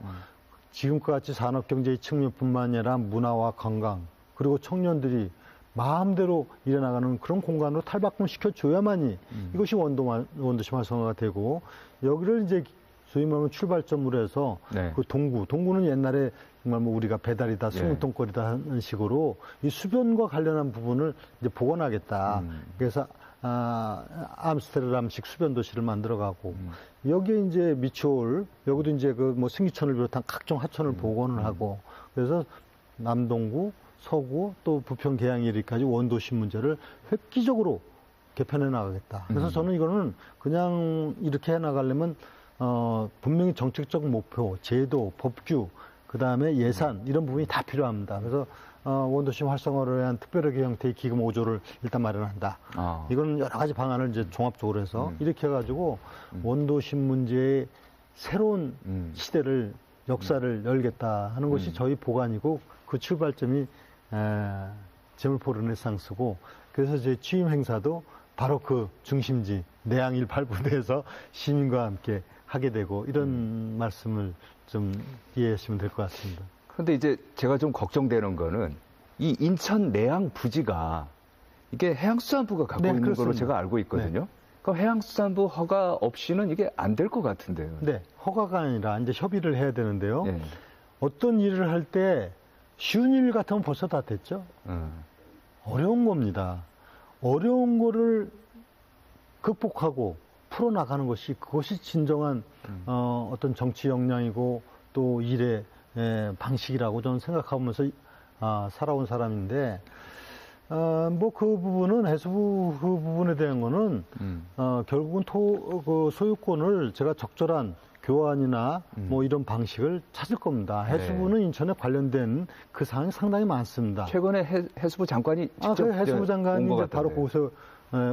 Speaker 2: 지금과 같이 산업경제의 측면뿐만 아니라 문화와 관광, 그리고 청년들이 마음대로 일어나가는 그런 공간으로 탈바꿈시켜줘야만이 이것이 원도심 활성화가 되고, 여기를 이제 소위 말하면 출발점으로 해서
Speaker 1: 네.
Speaker 2: 그 동구는 옛날에 정말 뭐 우리가 배달이다, 수문동거리다 하는 식으로 이 수변과 관련한 부분을 이제 복원하겠다. 그래서 암스테르담식 수변 도시를 만들어가고 여기에 이제 미추홀, 여기도 이제 그 뭐 승기천을 비롯한 각종 하천을 복원을 하고, 그래서 남동구, 서구 또 부평 계양 이리까지 원도심 문제를 획기적으로 개편해 나가겠다. 그래서 저는 이거는 그냥 이렇게 해 나가려면 분명히 정책적 목표, 제도, 법규, 그 다음에 예산 이런 부분이 다 필요합니다. 그래서 원도심 활성화를 위한 특별하게 형태의 기금 5조를 일단 마련한다. 이거는 여러 가지 방안을 이제 종합적으로 해서 이렇게 해가지고 원도심 문제의 새로운 시대를, 역사를 열겠다 하는 것이 저희 보관이고, 그 출발점이 제물포 르네상스고, 그래서 제 취임 행사도 바로 그 중심지 내양 18부대에서 시민과 함께 하게 되고, 이런 말씀을 좀 이해하시면 될 것 같습니다.
Speaker 1: 그런데 이제 제가 좀 걱정되는 거는 이 인천 내양 부지가 이게 해양수산부가 갖고 있는
Speaker 2: 그렇습니다.
Speaker 1: 걸로 제가 알고 있거든요. 그럼 해양수산부 허가 없이는 이게 안 될 것 같은데요.
Speaker 2: 네, 허가가 아니라 이제 협의를 해야 되는데요.
Speaker 1: 네.
Speaker 2: 어떤 일을 할 때 쉬운 일 같으면 벌써 다 됐죠. 어려운 겁니다. 어려운 거를 극복하고 풀어나가는 것이, 그것이 진정한 어떤 정치 역량이고 또 일의 방식이라고 저는 생각하면서 살아온 사람인데, 뭐 그 부분은 해수부 그 부분에 대한 거는 결국은 그 소유권을 제가 적절한 교환이나 뭐 이런 방식을 찾을 겁니다. 해수부는 인천에 관련된 그 사항이 상당히 많습니다.
Speaker 1: 최근에 해수부 장관이 직접
Speaker 2: 해수부 장관이
Speaker 1: 온것
Speaker 2: 이제 바로
Speaker 1: 같던데.
Speaker 2: 거기서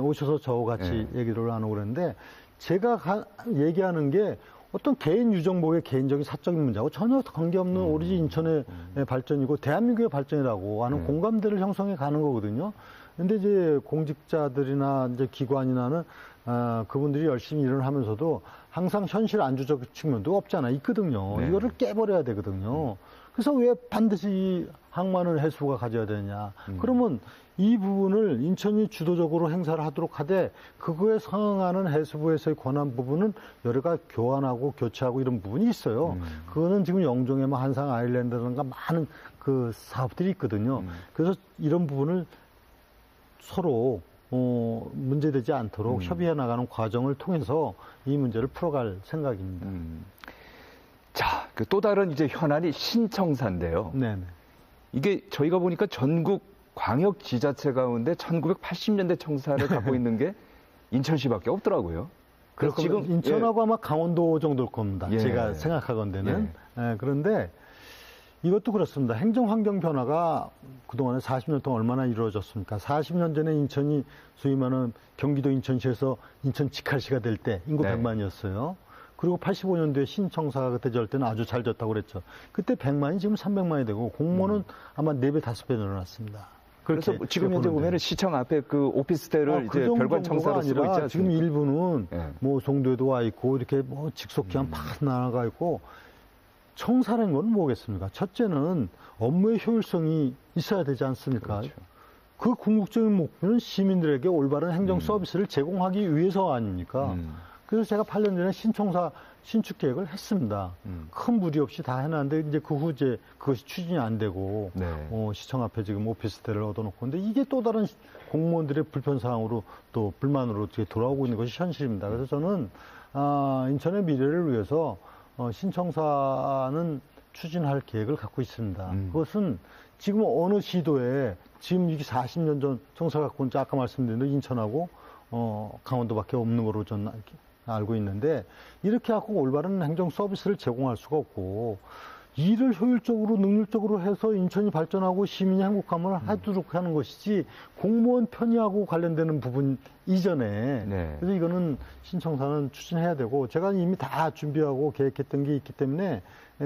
Speaker 2: 오셔서 저와 같이 얘기를 나누고 그랬는데, 제가 얘기하는 게 어떤 개인 유정복의 개인적인 사적인 문제하고 전혀 관계없는 오로지 인천의 발전이고 대한민국의 발전이라고 하는 공감대를 형성해 가는 거거든요. 근데 이제 공직자들이나 이제 기관이나는 그분들이 열심히 일을 하면서도 항상 현실 안주적 측면도 없잖아 있거든요.
Speaker 1: 네.
Speaker 2: 이거를 깨버려야 되거든요. 그래서 왜 반드시 이 항만을 해수부가 가져야 되느냐. 그러면 이 부분을 인천이 주도적으로 행사를 하도록 하되 그거에 상응하는 해수부에서의 권한 부분은 여러 가지 교환하고 교체하고 이런 부분이 있어요. 그거는 지금 영종에 뭐 한상 아일랜드라든가 많은 그 사업들이 있거든요. 그래서 이런 부분을 서로 문제되지 않도록 협의해 나가는 과정을 통해서 이 문제를 풀어갈 생각입니다.
Speaker 1: 자, 그 또 다른 이제 현안이 신청사인데요.
Speaker 2: 네네.
Speaker 1: 이게 저희가 보니까 전국 광역 지자체 가운데 1980년대 청사를 갖고 있는 게 인천시밖에 없더라고요. 그래서 지금
Speaker 2: 인천하고 아마 강원도 정도일 겁니다.
Speaker 1: 예.
Speaker 2: 제가 생각하건대는. 예, 그런데 이것도 그렇습니다. 행정 환경 변화가 그동안에 40년 동안 얼마나 이루어졌습니까? 40년 전에 인천이 소위 말하는 경기도 인천시에서 인천 직할시가 될 때 인구
Speaker 1: 네.
Speaker 2: 100만이었어요. 그리고 85년도에 신청사가 그때 절 때는 아주 잘 졌다고 그랬죠. 그때 100만이 지금 300만이 되고 공무원은 아마 4배, 5배 늘어났습니다.
Speaker 1: 그래서 지금 현재 보면은 시청 앞에 그 오피스텔을
Speaker 2: 그
Speaker 1: 이제 별관 청사로 쓰고 있지 않습니까?
Speaker 2: 지금 일부는
Speaker 1: 예.
Speaker 2: 뭐 송도에도 와 있고 이렇게 뭐 직속히 한 팍 나가 있고 청사라는 건 뭐겠습니까? 첫째는 업무의 효율성이 있어야 되지 않습니까?
Speaker 1: 그렇죠.
Speaker 2: 그 궁극적인 목표는 시민들에게 올바른 행정 서비스를 제공하기 위해서 아닙니까? 그래서 제가 8년 전에 신청사 신축 계획을 했습니다. 큰 무리 없이 다 해놨는데 이제 그 후 이제 그것이 추진이 안 되고
Speaker 1: 네.
Speaker 2: 시청 앞에 지금 오피스텔을 얻어놓고 근데 이게 또 다른 공무원들의 불편사항으로 또 불만으로 어떻게 돌아오고 있는 것이 현실입니다. 그래서 저는 인천의 미래를 위해서 신청사는 추진할 계획을 갖고 있습니다. 그것은 지금 어느 시도에 지금 이게 40년 전 청사 갖고 있는지 아까 말씀드린 대로 인천하고 강원도밖에 없는 거로 저는 알고 있는데 이렇게 하고 올바른 행정 서비스를 제공할 수가 없고 일을 효율적으로 능률적으로 해서 인천이 발전하고 시민이 행복함을 하도록 하는 것이지 공무원 편의하고 관련되는 부분 이전에
Speaker 1: 네.
Speaker 2: 그래서 이거는 신청사는 추진해야 되고 제가 이미 다 준비하고 계획했던 게 있기 때문에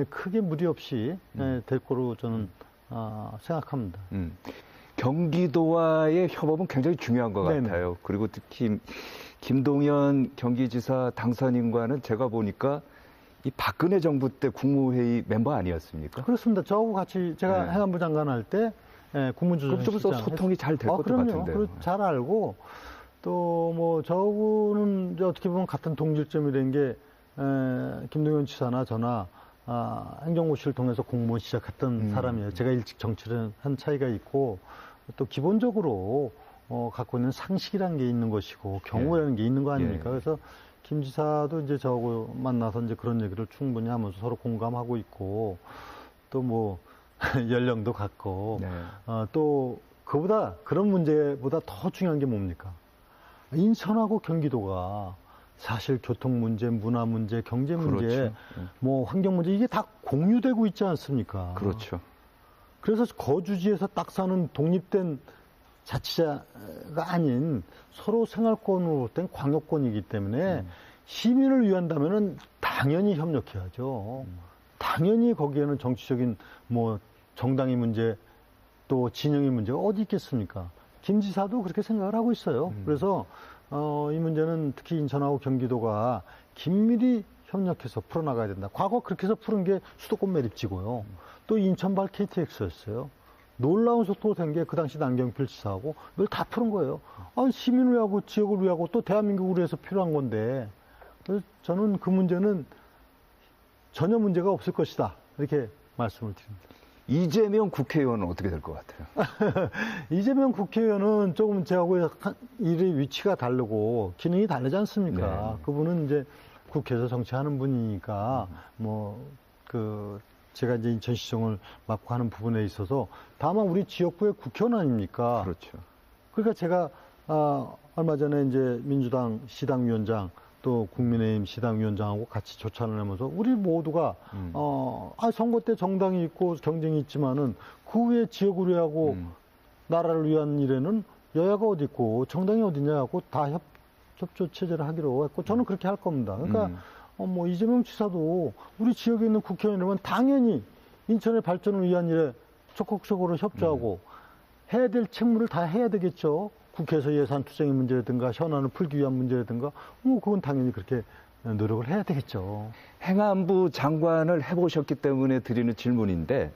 Speaker 2: 크게 무리 없이 될 거로 저는 생각합니다.
Speaker 1: 경기도와의 협업은 굉장히 중요한 것
Speaker 2: 네네.
Speaker 1: 같아요. 그리고 특히 김동연 경기지사 당선인과는 제가 보니까 이 박근혜 정부 때 국무회의 member 아니었습니까?
Speaker 2: 그렇습니다. 저하고 같이 제가
Speaker 1: 네.
Speaker 2: 행안부 장관 할 때 국무조정실장
Speaker 1: 그럼 좀 소통이 잘 될 것도
Speaker 2: 그럼요.
Speaker 1: 같은데요.
Speaker 2: 잘 알고 또 뭐 저하고는 이제 어떻게 보면 같은 동질점이라는 게 김동연 지사나 저나 행정고시를 통해서 공무원 시작했던 사람이에요. 제가 일찍 정치를 한 차이가 있고 또 기본적으로 갖고 있는 상식이라는 게 있는 것이고 경우라는 게 있는 거 아닙니까?
Speaker 1: 예.
Speaker 2: 그래서 김 지사도 이제 저하고 만나서 이제 그런 얘기를 충분히 하면서 서로 공감하고 있고 또 뭐 연령도 같고
Speaker 1: 네.
Speaker 2: 또 그보다 그런 문제보다 더 중요한 게 뭡니까? 인천하고 경기도가 사실 교통 문제, 문화 문제, 경제 문제,
Speaker 1: 그렇죠.
Speaker 2: 뭐 환경 문제 이게 다 공유되고 있지 않습니까?
Speaker 1: 그렇죠.
Speaker 2: 그래서 거주지에서 딱 사는 독립된 자치자가 아닌 서로 생활권으로 된 광역권이기 때문에 시민을 위한다면은 당연히 협력해야죠. 당연히 거기에는 정치적인 뭐 정당의 문제 또 진영의 문제가 어디 있겠습니까? 김 지사도 그렇게 생각을 하고 있어요. 그래서 이 문제는 특히 인천하고 경기도가 긴밀히 협력해서 풀어나가야 된다. 과거 그렇게 해서 푸른 게 수도권 매립지고요. 또 인천발 KTX였어요. 놀라운 속도로 된 게 그 당시 남경필 지사하고 이걸 다 푸는 거예요. 시민을 위하고 지역을 위하고 또 대한민국을 위해서 필요한 건데 그래서 저는 그 문제는 전혀 문제가 없을 것이다. 이렇게 말씀을 드립니다.
Speaker 1: 이재명 국회의원은 어떻게 될 것 같아요?
Speaker 2: 이재명 국회의원은 조금 저하고 일의 위치가 다르고 기능이 다르지 않습니까?
Speaker 1: 네.
Speaker 2: 그분은 이제 국회에서 정치하는 분이니까 제가 이제 인천시정을 맡고 하는 부분에 있어서 다만 우리 지역구의 국회의원 아닙니까?
Speaker 1: 그렇죠.
Speaker 2: 그러니까 제가 얼마 전에 이제 민주당 시당위원장 또 국민의힘 시당위원장하고 같이 조찬을 하면서 우리 모두가 선거 때 정당이 있고 경쟁이 있지만은 그 후에 지역을 위하고 나라를 위한 일에는 여야가 어디 있고 정당이 어디냐 하고 다 협조 체제를 하기로 했고 저는 그렇게 할 겁니다. 그러니까 뭐 이재명 지사도 우리 지역에 있는 국회의원이라면 당연히 인천의 발전을 위한 일에 적극적으로 협조하고 해야 될 책무를 다 해야 되겠죠. 국회에서 예산 투쟁의 문제라든가 현안을 풀기 위한 문제라든가 뭐 그건 당연히 그렇게 노력을 해야 되겠죠.
Speaker 1: 행안부 장관을 해보셨기 때문에 드리는 질문인데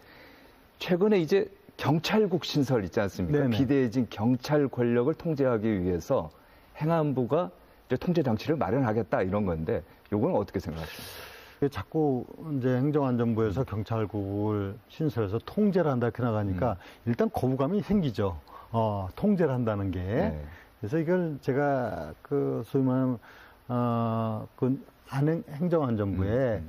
Speaker 1: 최근에 이제 경찰국 신설 있지 않습니까?
Speaker 2: 네네.
Speaker 1: 비대해진 경찰 권력을 통제하기 위해서 행안부가 이제 통제 장치를 마련하겠다 이런 건데 요거는 어떻게 생각하십니까?
Speaker 2: 자꾸 이제 행정안전부에서 경찰국을 신설해서 통제를 한다 이렇게 나가니까 일단 거부감이 생기죠. 통제를 한다는 게.
Speaker 1: 네.
Speaker 2: 그래서 이걸 제가 그 소위 말하는 그 행정안전부에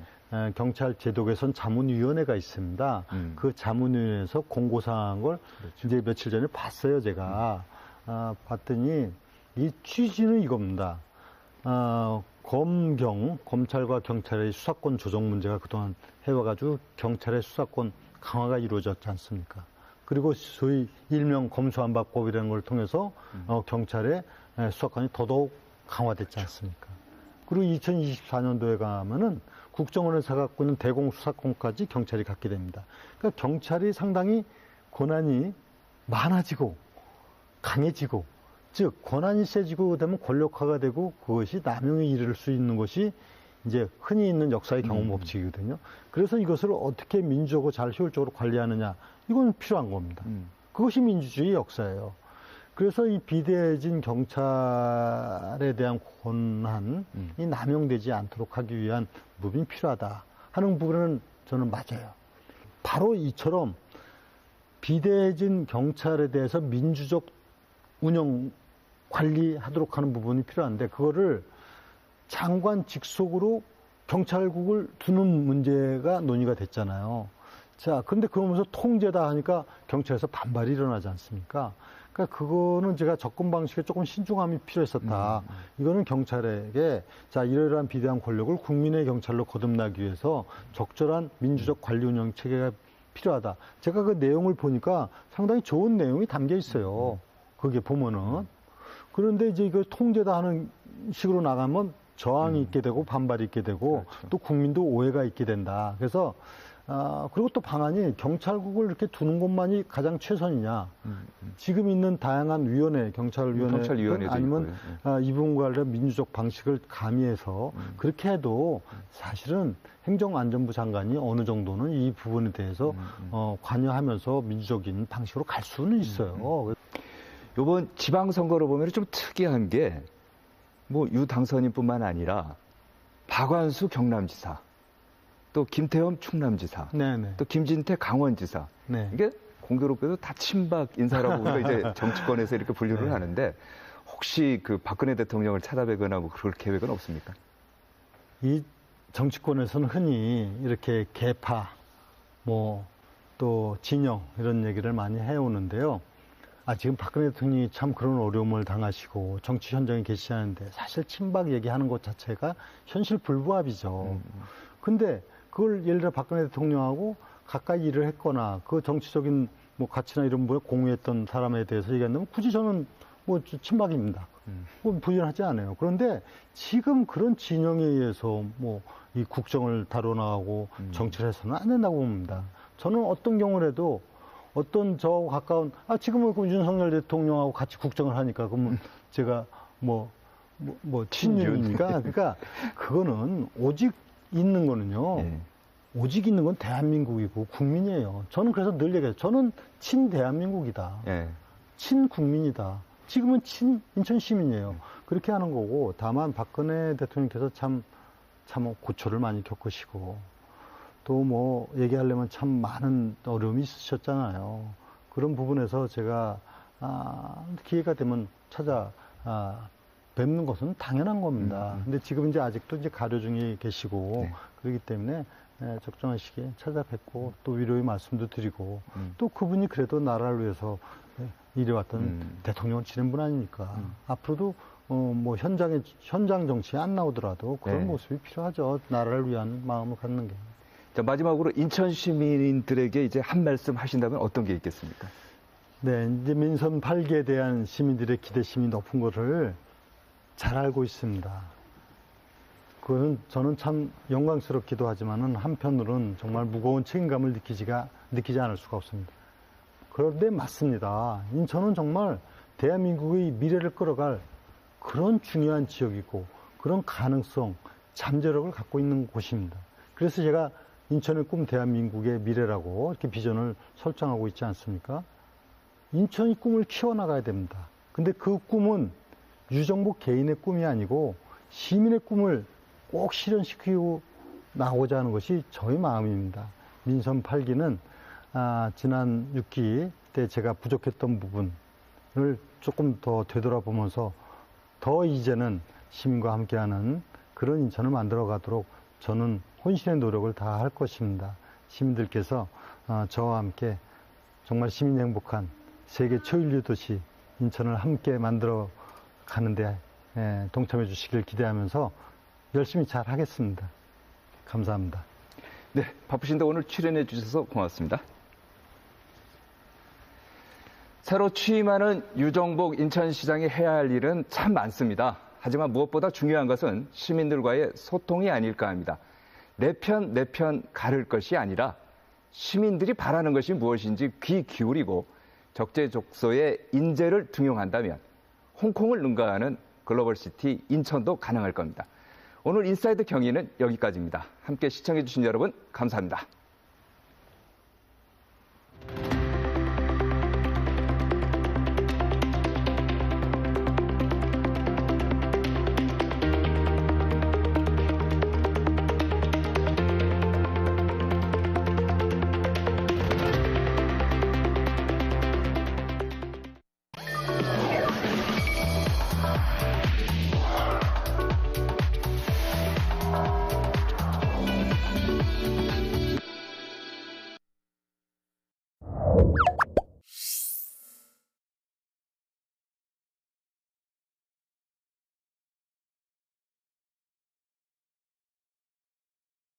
Speaker 2: 경찰 제도 개선 자문위원회가 있습니다. 그 자문위원회에서 공고사항 걸 이제 며칠 전에 봤어요, 제가. 봤더니 이 취지는 이겁니다. 검찰과 경찰의 수사권 조정 문제가 그동안 해와가지고 경찰의 수사권 강화가 이루어졌지 않습니까? 그리고 소위 일명 검수완박법이라는 걸 통해서 경찰의 수사권이 더더욱 강화됐지 않습니까? 그리고 2024년도에 가면은 국정원에서 갖고 있는 대공수사권까지 경찰이 갖게 됩니다. 그러니까 경찰이 상당히 권한이 많아지고 강해지고 즉 권한이 세지고 되면 권력화가 되고 그것이 남용에 이를 수 있는 것이 이제 흔히 있는 역사의 경험 법칙이거든요. 그래서 이것을 어떻게 민주적으로 잘 효율적으로 관리하느냐 이건 필요한 겁니다. 그것이 민주주의 역사예요. 그래서 이 비대해진 경찰에 대한 권한이 남용되지 않도록 하기 위한 부분이 필요하다 하는 부분은 저는 맞아요. 바로 이처럼 비대해진 경찰에 대해서 민주적 운영 관리하도록 하는 부분이 필요한데 그거를 장관 직속으로 경찰국을 두는 문제가 논의가 됐잖아요. 자, 그런데 그러면서 통제다 하니까 경찰에서 반발이 일어나지 않습니까? 그러니까 그거는 제가 접근 방식에 조금 신중함이 필요했었다. 이거는 경찰에게 자, 이러이러한 비대한 권력을 국민의 경찰로 거듭나기 위해서 적절한 민주적 관리 운영 체계가 필요하다. 제가 그 내용을 보니까 상당히 좋은 내용이 담겨 있어요. 그게 보면은. 그런데 이제 이걸 통제다 하는 식으로 나가면 저항이 있게 되고 반발이 있게 되고
Speaker 1: 그렇죠.
Speaker 2: 또 국민도 오해가 있게 된다. 그래서 그리고 또 방안이 경찰국을 이렇게 두는 것만이 가장 최선이냐. 지금 있는 다양한 위원회, 경찰위원회 아니면 이 부분과 관련 민주적 방식을 가미해서 그렇게 해도 사실은 행정안전부 장관이 어느 정도는 이 부분에 대해서 관여하면서 민주적인 방식으로 갈 수는 있어요.
Speaker 1: 이번 지방선거로 보면 좀 특이한 게 뭐 유 당선인뿐만 아니라 박완수 경남지사, 또 김태흠 충남지사,
Speaker 2: 네네.
Speaker 1: 또 김진태 강원지사.
Speaker 2: 네.
Speaker 1: 이게 공교롭게도 다 친박 인사라고 우리가 이제 정치권에서 이렇게 분류를
Speaker 2: 네.
Speaker 1: 하는데 혹시 그 박근혜 대통령을 찾아뵈거나 뭐 그럴 계획은 없습니까?
Speaker 2: 이 정치권에서는 흔히 이렇게 계파, 뭐 또 진영 이런 얘기를 많이 해오는데요. 지금 박근혜 대통령이 참 그런 어려움을 당하시고 정치 현장에 계시하는데 사실 친박 얘기하는 것 자체가 현실 불부합이죠. 근데 그걸 예를 들어 박근혜 대통령하고 가까이 일을 했거나 그 정치적인 뭐 가치나 이런 거에 공유했던 사람에 대해서 얘기한다면 굳이 저는 뭐 친박입니다. 뭐 부인하지 않아요. 그런데 지금 그런 진영에 의해서 뭐 이 국정을 다뤄나가고 정치를 해서는 안 된다고 봅니다. 저는 어떤 경우라도 어떤 저하고 가까운, 지금은 그 윤석열 대통령하고 같이 국정을 하니까, 그러면 제가 친윤입니까? 그러니까 그거는 오직 있는 거는요.
Speaker 1: 네.
Speaker 2: 오직 있는 건 대한민국이고 국민이에요. 저는 그래서 늘 얘기해요. 저는 친대한민국이다.
Speaker 1: 네.
Speaker 2: 친국민이다. 지금은 인천 시민이에요. 그렇게 하는 거고, 다만 박근혜 대통령께서 참 고초를 많이 겪으시고, 또 뭐 얘기하려면 참 많은 어려움이 있으셨잖아요. 그런 부분에서 제가 기회가 되면 뵙는 것은 당연한 겁니다. 근데 지금 이제 아직도 이제 가려 중에 계시고
Speaker 1: 네.
Speaker 2: 그렇기 때문에 적정한 시기에 찾아뵙고 또 위로의 말씀도 드리고 또 그분이 그래도 나라를 위해서 일해왔던 대통령 지낸 분 아니니까 앞으로도 뭐 현장 정치에 안 나오더라도 그런
Speaker 1: 네.
Speaker 2: 모습이 필요하죠. 나라를 위한 마음을 갖는 게.
Speaker 1: 자, 마지막으로 인천 시민들에게 이제 한 말씀 하신다면 어떤 게 있겠습니까?
Speaker 2: 네, 이제 민선 8기에 대한 시민들의 기대심이 높은 것을 잘 알고 있습니다. 그거는 저는 참 영광스럽기도 하지만은 한편으로는 정말 무거운 책임감을 느끼지 않을 수가 없습니다. 그런데 맞습니다. 인천은 정말 대한민국의 미래를 끌어갈 그런 중요한 지역이고 그런 가능성, 잠재력을 갖고 있는 곳입니다. 그래서 제가 인천의 꿈 대한민국의 미래라고 이렇게 비전을 설정하고 있지 않습니까? 인천이 꿈을 키워나가야 됩니다. 근데 그 꿈은 유정복 개인의 꿈이 아니고 시민의 꿈을 꼭 실현시키고 나오고자 하는 것이 저희 마음입니다. 민선 8기는 지난 6기 때 제가 부족했던 부분을 조금 더 되돌아보면서 더 이제는 시민과 함께하는 그런 인천을 만들어 가도록 저는 혼신의 노력을 다할 것입니다. 시민들께서 저와 함께 정말 시민이 행복한 세계 초일류 도시 인천을 함께 만들어 가는데 동참해 주시길 기대하면서 열심히 잘 하겠습니다. 감사합니다.
Speaker 1: 네, 바쁘신데 오늘 출연해 주셔서 고맙습니다. 새로 취임하는 유정복 인천시장이 해야 할 일은 참 많습니다. 하지만 무엇보다 중요한 것은 시민들과의 소통이 아닐까 합니다. 내 편 가를 것이 아니라 시민들이 바라는 것이 무엇인지 귀 기울이고 적재적소의 인재를 등용한다면 홍콩을 능가하는 글로벌시티 인천도 가능할 겁니다. 오늘 인사이드 경위는 여기까지입니다. 함께 시청해 주신 여러분 감사합니다.